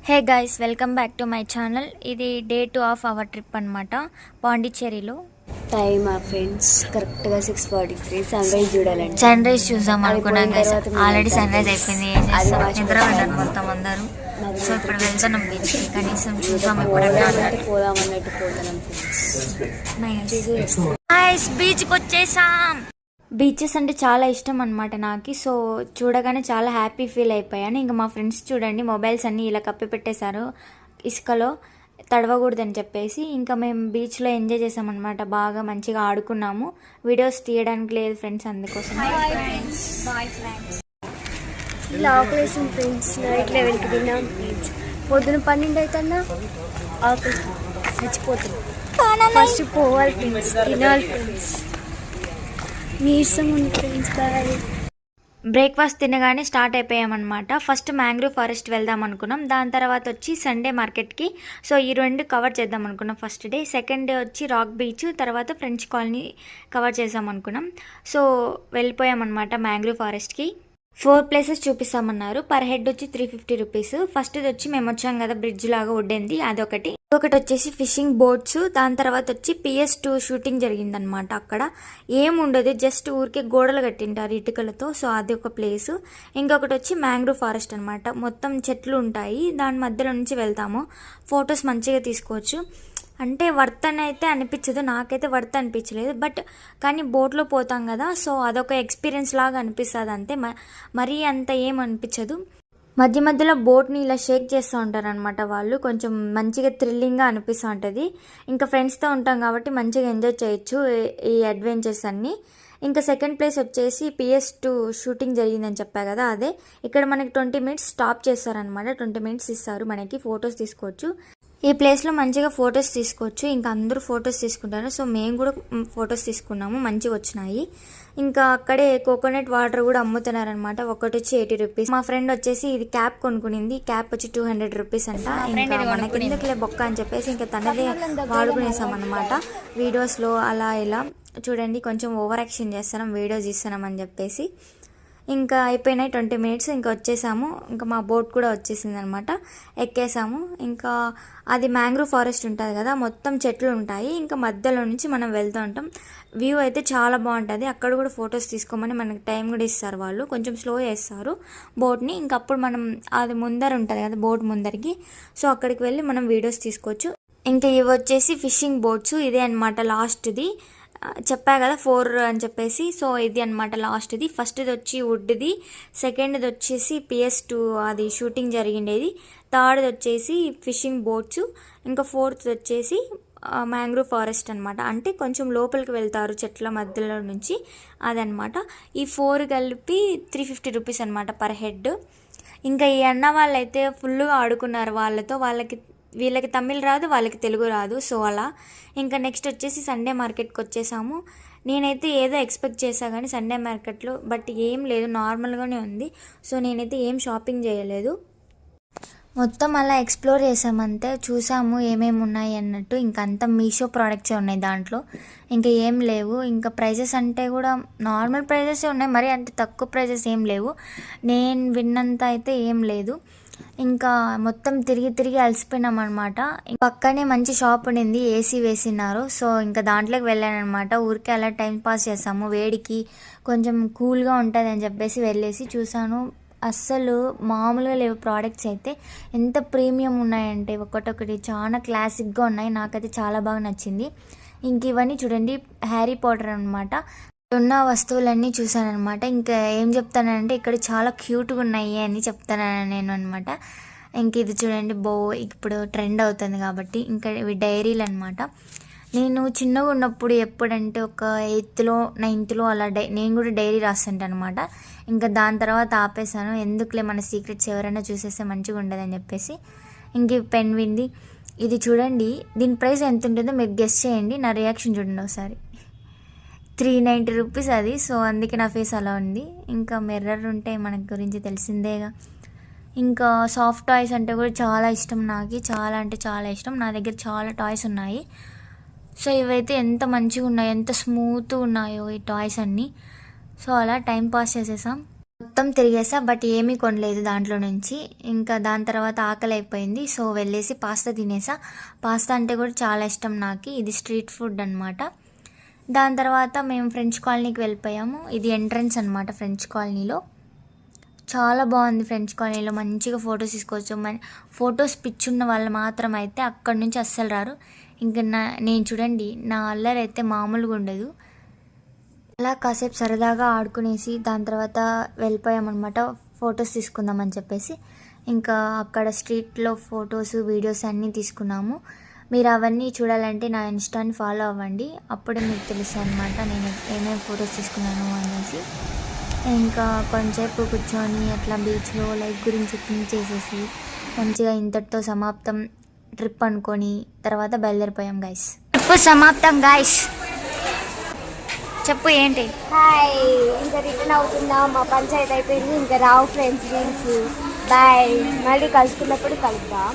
Hey guys, welcome back to my channel. ఇది day 2 of our trip అనమాట పాండిచ్చేరిలో. Time ఆ friends కరెక్ట్గా 6:43. Sun rise చూడాలండి. సన్ రైజ్ చూసాం అనుకున్నాం గైస్. ఆల్రెడీ సన్ రైజ్ అయిపోయింది. ఏం చేస్తాం, నిద్ర పడ్డారు మొత్తం అందరూ. సో ఇప్పుడు వెళ్తున్నాం బీచ్కి. కనీసం చూసాం ఎప్పుడైనా పోదాం అన్నట్టు పోతున్నాం ఫ్రెండ్స్. బీచ్కి వచ్చేసాం. బీచెస్ అంటే చాలా ఇష్టం అనమాట నాకు. సో చూడగానే చాలా హ్యాపీ ఫీల్ అయిపోయాను. ఇంకా మా ఫ్రెండ్స్ చూడండి, మొబైల్స్ అన్నీ ఇలా కప్పి పెట్టేశారు ఇసుకలో, తడవకూడదని చెప్పేసి. ఇంకా మేము బీచ్లో ఎంజాయ్ చేసామన్నమాట. బాగా మంచిగా ఆడుకున్నాము. వీడియోస్ తీయడానికి లేదు ఫ్రెండ్స్, అందుకోసం. ఇలా ఆపరేషన్ ఫ్రెండ్స్ నైట్ లెవెల్కి తిన్నాం. ప్లీజ్ పొద్దున 12 అవుతుందా, ఆకలి చచ్చిపోతున్నాం. ఫస్ట్ పోవాలి ఫ్రెండ్స్, తినాలి ఫ్రెండ్స్. నీరసం ఉంది ఫ్రెండ్స్. బాయ్. బ్రేక్ఫాస్ట్ తినగానే స్టార్ట్ అయిపోయామన్నమాట. ఫస్ట్ మ్యాంగ్రూవ్ ఫారెస్ట్ వెళ్దాం అనుకున్నాం. దాని తర్వాత వచ్చి సండే మార్కెట్కి. సో ఈ 2 కవర్ చేద్దాం అనుకున్నాం ఫస్ట్ డే. సెకండ్ డే వచ్చి రాక్ బీచ్, తర్వాత ఫ్రెంచ్ కాలనీ కవర్ చేద్దాం అనుకున్నాం. సో వెళ్ళిపోయామన్నమాట మ్యాంగ్రూవ్ ఫారెస్ట్కి. 4 ప్లేసెస్ చూపిస్తామన్నారు. పర్ హెడ్ వచ్చి 350 రూపీస్. ఫస్ట్ వచ్చి మేము వచ్చాం కదా బ్రిడ్జ్ లాగా ఒడ్డింది, అదొకటి. ఒకటి వచ్చేసి ఫిషింగ్ బోట్స్. దాని తర్వాత వచ్చి PS2 షూటింగ్ జరిగిందనమాట. అక్కడ ఏముండదు, జస్ట్ ఊరికే గోడలు కట్టింటారు ఇటుకలతో. సో అది ఒక ప్లేస్. ఇంకొకటి వచ్చి మ్యాంగ్రూవ్ ఫారెస్ట్ అనమాట. మొత్తం చెట్లు ఉంటాయి, దాని మధ్యలో నుంచి వెళ్తాము. ఫొటోస్ మంచిగా తీసుకోవచ్చు. అంటే వర్త్ అని అయితే అనిపించదు, నాకైతే వర్త్ అనిపించలేదు. బట్ కానీ బోట్లో పోతాం కదా, సో అదొక ఎక్స్పీరియన్స్ లాగా అనిపిస్తుంది అంతే. మరీ అంత ఏం అనిపించదు. మధ్య మధ్యలో బోట్ని ఇలా షేక్ చేస్తూ ఉంటారు అనమాట వాళ్ళు. కొంచెం మంచిగా థ్రిల్లింగ్గా అనిపిస్తూ ఉంటుంది. ఇంకా ఫ్రెండ్స్తో ఉంటాం కాబట్టి మంచిగా ఎంజాయ్ చేయొచ్చు ఈ అడ్వెంచర్స్ అన్నీ. ఇంకా సెకండ్ ప్లేస్ వచ్చేసి PS2 షూటింగ్ జరిగిందని చెప్పా కదా, అదే. ఇక్కడ మనకి 20 మినిట్స్ స్టాప్ చేస్తారనమాట. 20 మినిట్స్ ఇస్తారు మనకి, ఫొటోస్ తీసుకోవచ్చు. ఈ ప్లేస్లో మంచిగా ఫొటోస్ తీసుకోవచ్చు. ఇంకా అందరూ ఫొటోస్ తీసుకుంటారు. సో మేము కూడా ఫొటోస్ తీసుకున్నాము, మంచిగా వచ్చినాయి. ఇంకా అక్కడే కోకోనట్ వాటర్ కూడా అమ్ముతున్నారనమాట. ఒకటి వచ్చి 80 రూపీస్. మా ఫ్రెండ్ వచ్చేసి ఇది క్యాప్ కొనుక్కునింది. క్యాప్ వచ్చి 200 రూపీస్ అంట. ఇంకా మనకి ఎందుకులే బొక్క అని చెప్పేసి ఇంకా తనదే వాడుకునేసామన్నమాట. వీడియోస్లో అలా ఇలా చూడండి, కొంచెం ఓవర్ యాక్షన్ చేస్తున్నాం, వీడియోస్ ఇస్తున్నామని చెప్పేసి. ఇంకా అయిపోయినాయి 20 మినిట్స్. ఇంకా వచ్చేసాము. ఇంకా మా బోట్ కూడా వచ్చేసింది అనమాట. ఎక్కేసాము. ఇంకా అది మ్యాంగ్రూవ్ ఫారెస్ట్ ఉంటుంది కదా, మొత్తం చెట్లు ఉంటాయి. ఇంకా మధ్యలో నుంచి మనం వెళ్తూ ఉంటాం. వ్యూ అయితే చాలా బాగుంటుంది. అక్కడ కూడా ఫొటోస్ తీసుకోమని మనకి టైం కూడా ఇస్తారు వాళ్ళు. కొంచెం స్లో చేస్తారు బోట్ని. ఇంకప్పుడు మనం అది ముందర ఉంటుంది కదా, బోట్ ముందరికి. సో అక్కడికి వెళ్ళి మనం వీడియోస్ తీసుకోవచ్చు. ఇంకా ఇవి వచ్చేసి ఫిషింగ్ బోట్స్. ఇదే అనమాట లాస్ట్ది. చెప్పా కదా 4 అని చెప్పేసి. సో ఇది అనమాట లాస్ట్ది. ఫస్ట్ది వచ్చి వుడ్ది, సెకండ్ది వచ్చేసి PS2 అది షూటింగ్ జరిగిండేది, థర్డ్ది వచ్చేసి ఫిషింగ్ బోట్స్, ఇంకా ఫోర్త్ వచ్చేసి మ్యాంగ్రూవ్ ఫారెస్ట్ అనమాట. అంటే కొంచెం లోపలికి వెళ్తారు చెట్ల మధ్యలో నుంచి, అదనమాట. ఈ 4 కలిపి 350 రూపీస్ అనమాట పర్ హెడ్. ఇంకా ఈ అన్న వాళ్ళైతే ఫుల్గా ఆడుకున్నారు వాళ్ళతో. వీళ్ళకి తమిళ్ రాదు, వాళ్ళకి తెలుగు రాదు. సో అలా ఇంకా నెక్స్ట్ వచ్చేసి సండే మార్కెట్కి వచ్చేసాము. నేనైతే ఏదో ఎక్స్పెక్ట్ చేశా కానీ సండే మార్కెట్లో, బట్ ఏం లేదు, నార్మల్గానే ఉంది. సో నేనైతే ఏం షాపింగ్ చేయలేదు, మొత్తం అలా ఎక్స్ప్లోర్ చేసామంతే. చూసాము ఏమేమి ఉన్నాయి అన్నట్టు. ఇంకా అంతా మీషో ప్రోడక్ట్సే ఉన్నాయి దాంట్లో, ఇంకా ఏం లేవు. ఇంకా ప్రైజెస్ అంటే కూడా నార్మల్ ప్రైజెసే ఉన్నాయి, మరి అంత తక్కువ ప్రైజెస్ ఏం లేవు. నేను విన్నంత అయితే ఏం లేదు. ఇంకా మొత్తం తిరిగి తిరిగి అలసిపోయినాం అనమాట. పక్కనే మంచి షాప్ ఉండింది, AC వేసినారు. సో ఇంకా దాంట్లోకి వెళ్ళాను అనమాట. ఊరికే అలా టైం పాస్ చేసాము. వేడికి కొంచెం కూల్గా ఉంటుంది అని చెప్పేసి వెళ్ళేసి చూసాను. అస్సలు మామూలుగా లేవు ప్రోడక్ట్స్ అయితే. ఎంత ప్రీమియం ఉన్నాయంటే ఒకటొకటి చాలా క్లాసిక్గా ఉన్నాయి. నాకైతే చాలా బాగా నచ్చింది. ఇంక ఇవన్నీ చూడండి, హ్యారీ పాటర్ అనమాట. ఉన్న వస్తువులన్నీ చూసాను అనమాట. ఇంకా ఏం చెప్తానంటే ఇక్కడ చాలా క్యూట్గా ఉన్నాయి అని చెప్తాను నేను అనమాట. ఇంక ఇది చూడండి, ఇప్పుడు ట్రెండ్ అవుతుంది కాబట్టి. ఇంకా ఇవి డైరీలు అనమాట. నేను చిన్నగా ఉన్నప్పుడు ఎప్పుడంటే ఒక 8th, 9th అలా నేను కూడా డైరీ రాస్తుంటాను అనమాట. ఇంకా దాని తర్వాత ఆపేసాను. ఎందుకులే మన సీక్రెట్స్ ఎవరైనా చూసేస్తే మంచిగా ఉండదని చెప్పేసి. ఇంక పెన్ వింది ఇది చూడండి, దీని ప్రైస్ ఎంత ఉంటుందో మీరు గెస్ చేయండి. నా రియాక్షన్ చూడండి ఒకసారి. 390 రూపీస్ అది. సో అందుకే నా ఫేస్ అలా ఉంది. ఇంకా మిర్రర్ ఉంటే మనకి గురించి తెలిసిందేగా. ఇంకా సాఫ్ట్ టాయ్స్ అంటే కూడా చాలా ఇష్టం నాకు, చాలా అంటే చాలా ఇష్టం. నా దగ్గర చాలా టాయ్స్ ఉన్నాయి. సో ఇవైతే ఎంత మంచిగా ఉన్నాయో, ఎంత స్మూత్గా ఉన్నాయో ఈ టాయ్స్ అన్నీ. సో అలా టైం పాస్ చేసేసాం. మొత్తం తిరిగేసా, బట్ ఏమీ కొనలేదు దాంట్లో నుంచి. ఇంకా దాని తర్వాత ఆకలి అయిపోయింది, సో వెళ్ళేసి పాస్తా తినేసా. పాస్తా అంటే కూడా చాలా ఇష్టం నాకు. ఇది స్ట్రీట్ ఫుడ్ అనమాట. దాని తర్వాత మేము ఫ్రెంచ్ కాలనీకి వెళ్ళిపోయాము. ఇది ఎంట్రన్స్ అనమాట ఫ్రెంచ్ కాలనీలో. చాలా బాగుంది ఫ్రెంచ్ కాలనీలో, మంచిగా ఫొటోస్ తీసుకోవచ్చు. ఫొటోస్ పిచ్చున్న వాళ్ళు మాత్రం అయితే అక్కడి నుంచి అస్సలు రారు. ఇంకా నేను చూడండి, నా అల్లరి అయితే మామూలుగా ఉండదు. అలా కాసేపు సరదాగా ఆడుకునేసి దాని తర్వాత వెళ్ళిపోయామన్నమాట ఫొటోస్ తీసుకుందామని చెప్పేసి. ఇంకా అక్కడ స్ట్రీట్లో ఫొటోస్ వీడియోస్ అన్నీ తీసుకున్నాము. మీరు అవన్నీ చూడాలంటే నా ఇన్స్టాని ఫాలో అవ్వండి, అప్పుడే మీకు తెలుసు అనమాట నేను ఏమేమి ఫొటోస్ తీసుకున్నాను అనేసి. ఇంకా కొంచెంసేపు కూర్చొని అట్లా బీచ్లో లైఫ్ గురించి థింక్ చేసేసి మంచిగా ఇంతటితో సమాప్తం ట్రిప్ అనుకొని తర్వాత బయలుదేరిపోయాం గైస్. ట్రిప్ సమాప్తం గైస్. చెప్పు ఏంటి? హాయ్, ఇంకా రిటర్న్ అవుతున్నాం. మా పంచాయతీ అయిపోయింది, ఇంకా రావు ఫ్రెండ్స్ రీల్స్. బాయ్, మళ్ళీ కలుసుకున్నప్పుడు కలుద్దాం.